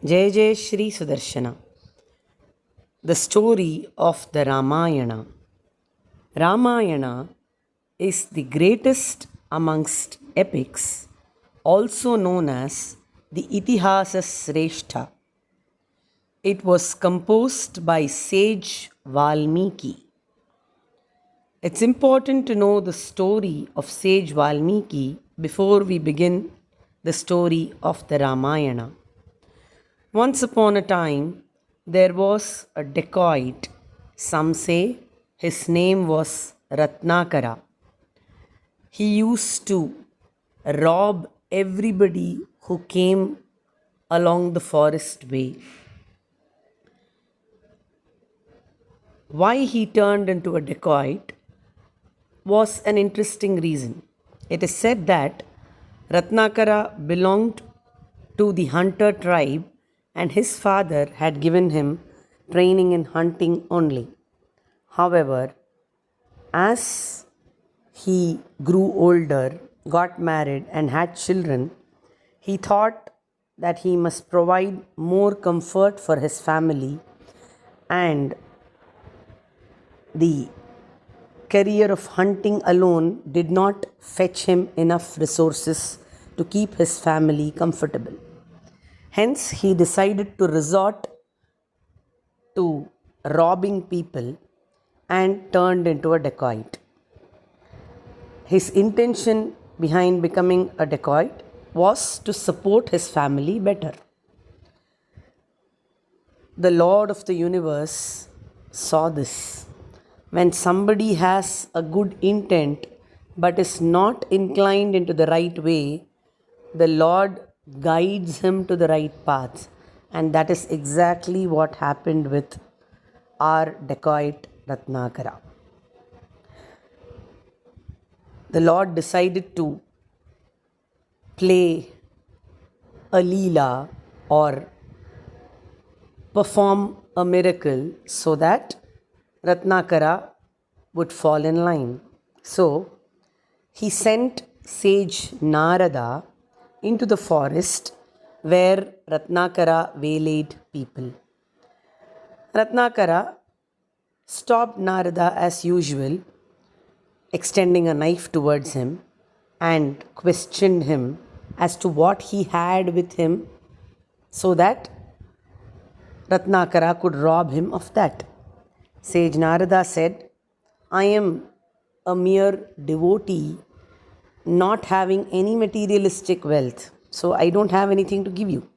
Jai Jai Shri Sudarshana. The story of the Ramayana. Ramayana is the greatest amongst epics, also known as the Itihasa Sreshta. It was composed by sage Valmeeki. It's important to know the story of sage Valmeeki before we begin the story of the Ramayana. Once upon a time, there was a dacoit. Some say his name was Ratnakara. He used to rob everybody who came along the forest way. Why he turned into a dacoit was an interesting reason. It is said that Ratnakara belonged to the hunter tribe and his father had given him training in hunting only. However, as he grew older, got married, and had children, he thought that he must provide more comfort for his family, and the career of hunting alone did not fetch him enough resources to keep his family comfortable. Hence, he decided to resort to robbing people and turned into a dacoit. His intention behind becoming a dacoit was to support his family better. The Lord of the universe saw this. When somebody has a good intent but is not inclined into the right way, the Lord guides him to the right path. And that is exactly what happened with our dacoit Ratnakara. The Lord decided to play a leela or perform a miracle so that Ratnakara would fall in line. So, he sent sage Narada into the forest where Ratnakara waylaid people. Ratnakara stopped Narada as usual, extending a knife towards him and questioned him as to what he had with him so that Ratnakara could rob him of that. Sage Narada said, I am a mere devotee, not having any materialistic wealth, so I don't have anything to give you.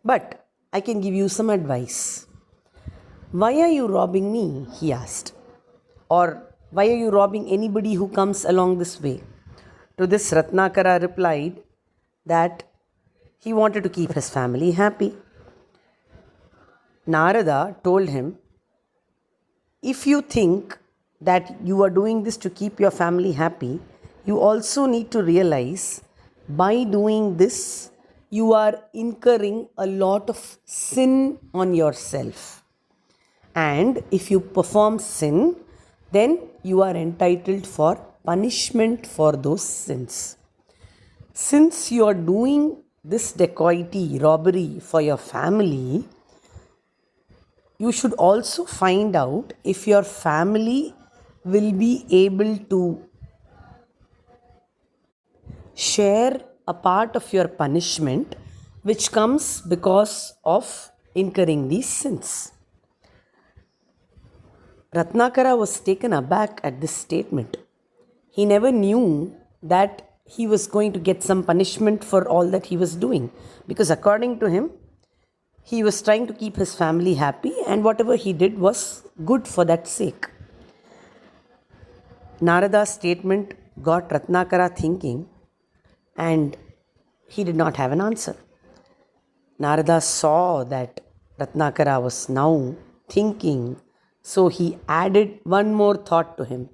But I can give you some advice. Why are you robbing me? He asked. Or why are you robbing anybody who comes along this way? To this, Ratnakara replied that he wanted to keep his family happy. Narada told him, if you think that you are doing this to keep your family happy, you also need to realize by doing this, you are incurring a lot of sin on yourself. And if you perform sin, then you are entitled for punishment for those sins. Since you are doing this dacoity, robbery for your family, you should also find out if your family will be able to share a part of your punishment which comes because of incurring these sins. Ratnakara was taken aback at this statement. He never knew that he was going to get some punishment for all that he was doing, because according to him, he was trying to keep his family happy and whatever he did was good for that sake. Narada's statement got Ratnakara thinking and he did not have an answer. Narada saw that Ratnakara was now thinking, so he added one more thought to him.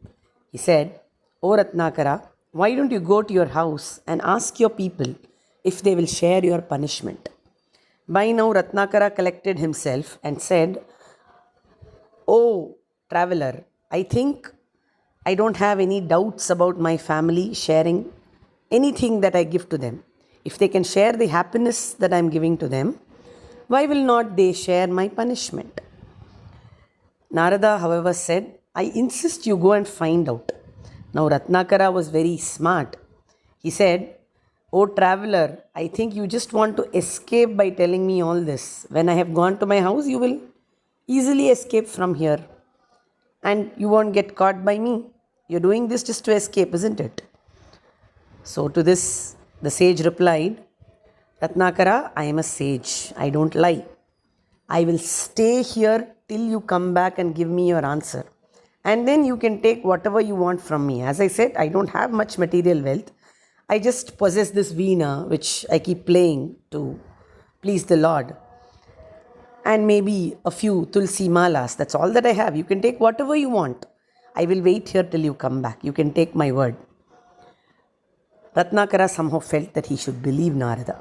He said, O Ratnakara, why don't you go to your house and ask your people if they will share your punishment? By now, Ratnakara collected himself and said, Oh, traveler, I think I don't have any doubts about my family sharing anything that I give to them. If they can share the happiness that I am giving to them, Why will not they share my punishment? Narada, however, said, I insist you go and find out. Now Ratnakara was very smart. He said, O traveler, I think you just want to escape by telling me all this. When I have gone to my house, you will easily escape from here. And you won't get caught by me. You're doing this just to escape, isn't it? So to this, the sage replied, Ratnakara, I am a sage. I don't lie. I will stay here till you come back and give me your answer. And then you can take whatever you want from me. As I said, I don't have much material wealth. I just possess this veena which I keep playing to please the Lord. And maybe a few tulsi malas. That's all that I have. You can take whatever you want. I will wait here till you come back. You can take my word. Ratnakara somehow felt that he should believe Narada.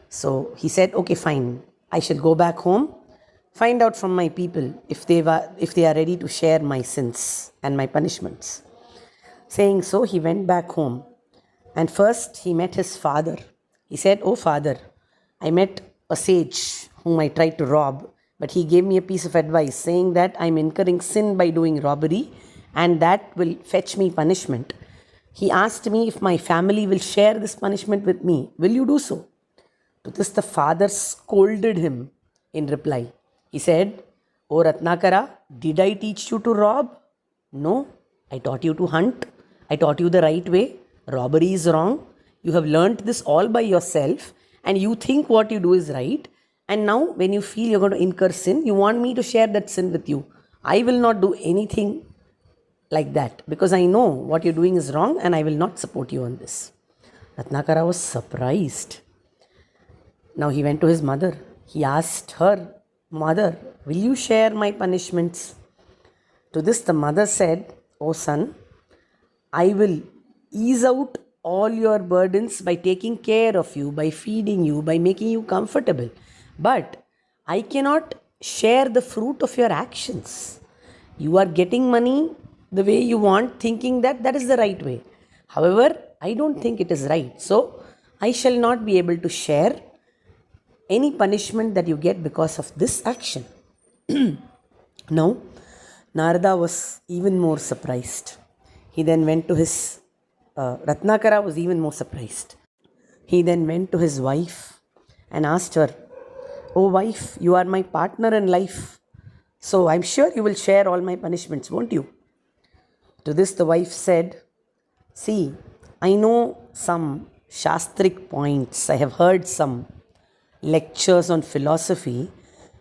So he said, okay, fine. I shall go back home, find out from my people if they are ready to share my sins and my punishments. Saying so, he went back home. And first he met his father. He said, oh father, I met a sage whom I tried to rob, but he gave me a piece of advice saying that I am incurring sin by doing robbery and that will fetch me punishment. He asked me if my family will share this punishment with me. Will you do so? To this the father scolded him in reply. He said, O Ratnakara, did I teach you to rob? No, I taught you to hunt. I taught you the right way. Robbery is wrong. You have learnt this all by yourself and you think what you do is right. And now when you feel you're going to incur sin, you want me to share that sin with you. I will not do anything like that because I know what you're doing is wrong and I will not support you on this. Ratnakara was surprised. Now he went to his mother. He asked her, Mother, will you share my punishments? To this the mother said, O son, I will ease out all your burdens by taking care of you, by feeding you, by making you comfortable. But I cannot share the fruit of your actions. You are getting money the way you want, thinking that that is the right way. However, I don't think it is right. So I shall not be able to share any punishment that you get because of this action. Now, Narada was even more surprised. He then went to his Ratnakara was even more surprised. He then went to his wife and asked her, Oh wife, you are my partner in life. So I'm sure you will share all my punishments, won't you? To this the wife said, See, I know some shastric points. I have heard some lectures on philosophy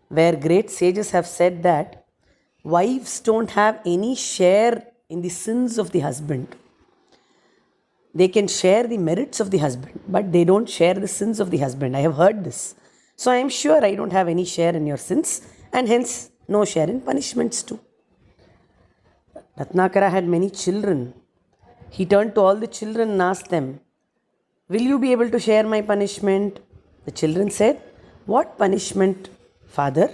where great sages have said that wives don't have any share in the sins of the husband. They can share the merits of the husband, but they don't share the sins of the husband. I have heard this. So I am sure I don't have any share in your sins and hence no share in punishments too. Ratnakara had many children. He turned to all the children and asked them, Will you be able to share my punishment? The children said, What punishment, father?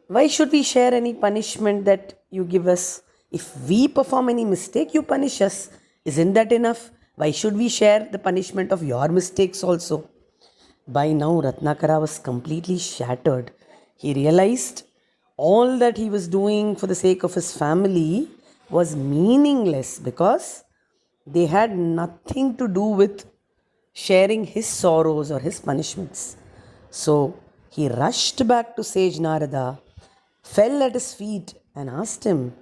Why should we share any punishment that you give us? If we perform any mistake, you punish us. Isn't that enough? Why should we share the punishment of your mistakes also? By now, Ratnakara was completely shattered. He realized all that he was doing for the sake of his family was meaningless because they had nothing to do with sharing his sorrows or his punishments. So he rushed back to sage Narada, fell at his feet and asked him,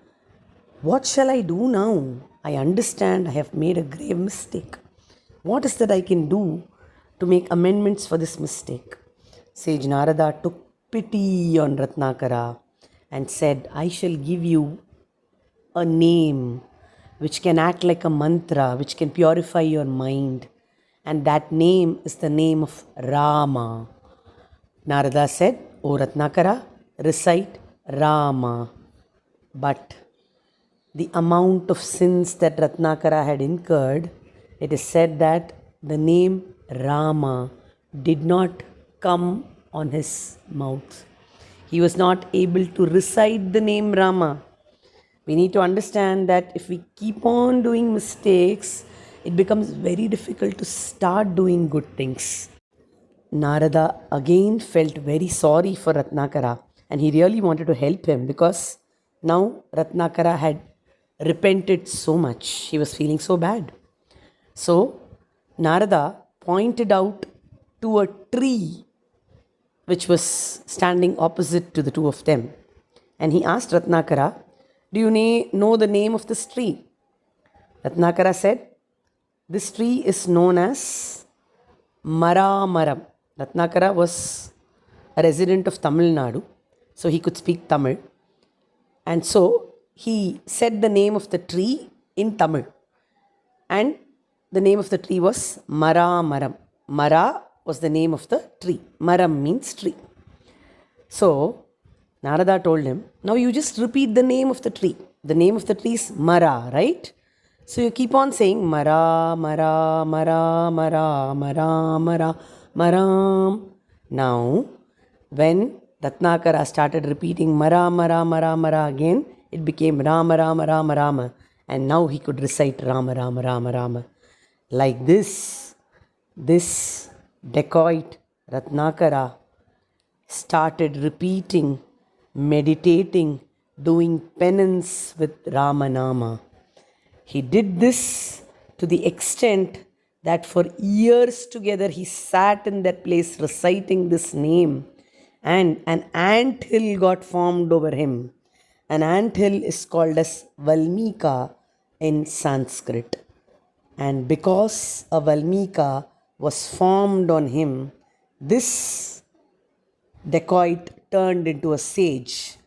What shall I do now? I understand I have made a grave mistake. What is that I can do to make amendments for this mistake? Sage Narada took pity on Ratnakara and said, I shall give you a name which can act like a mantra, which can purify your mind. And that name is the name of Rama. Narada said, O Ratnakara, recite Rama. But the amount of sins that Ratnakara had incurred, it is said that the name Rama did not come on his mouth. He was not able to recite the name Rama. We need to understand that if we keep on doing mistakes, it becomes very difficult to start doing good things. Narada again felt very sorry for Ratnakara and he really wanted to help him because now Ratnakara had repented so much. He was feeling so bad. So Narada pointed out to a tree which was standing opposite to the two of them. And he asked Ratnakara, "Do you know the name of this tree?" Ratnakara said, "This tree is known as Maramaram." Ratnakara was a resident of Tamil Nadu, so he could speak Tamil. And so he said the name of the tree in Tamil. And the name of the tree was Maramaram. Mara was the name of the tree. Maram means tree. So Narada told him, "Now you just repeat the name of the tree. The name of the tree is Mara, right? So you keep on saying Mara, Mara, Mara, Mara, Mara, Mara, Maram." Now, when Ratnakara started repeating Mara, Mara, Mara, Mara again, it became Rama, Rama, Rama, Rama. And now he could recite Rama, Rama, Rama, Rama. Like this dacoit Ratnakara started repeating, meditating, doing penance with Ramanama. He did this to the extent that for years together he sat in that place reciting this name, and an anthill got formed over him. An anthill is called as Valmeeki in Sanskrit. And because a Valmeeki was formed on him, this dacoit turned into a sage,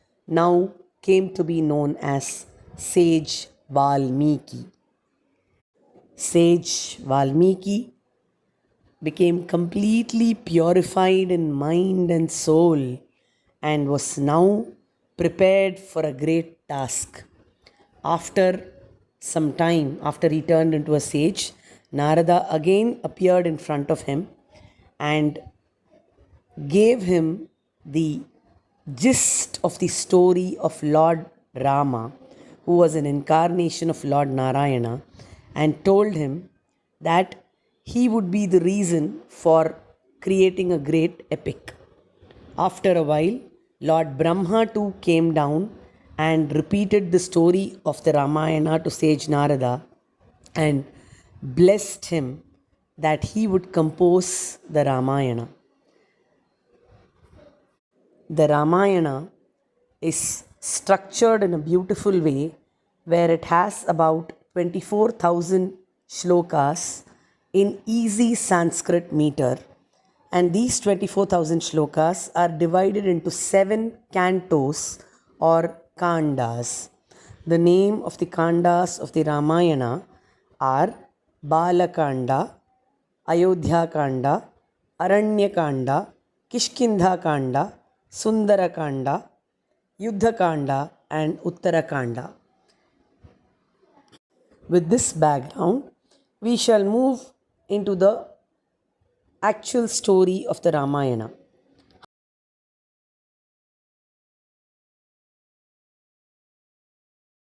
now came to be known as Sage Valmeeki. Sage Valmeeki became completely purified in mind and soul and was now prepared for a great task. After some time, after he turned into a sage, Narada again appeared in front of him and gave him the gist of the story of Lord Rama, who was an incarnation of Lord Narayana, and told him that he would be the reason for creating a great epic. After a while, Lord Brahma too came down and repeated the story of the Ramayana to sage Narada and blessed him that he would compose the Ramayana. The Ramayana is structured in a beautiful way where it has about 24,000 shlokas in easy Sanskrit meter, and these 24,000 shlokas are divided into 7 cantos or kandas. The name of the kandas of the Ramayana are Balakanda, Ayodhya Kanda, Aranya Kanda, Kishkindha Kanda, Sundara Kanda, Yuddha Kanda, and Uttara Kanda. With this background, we shall move into the actual story of the Ramayana.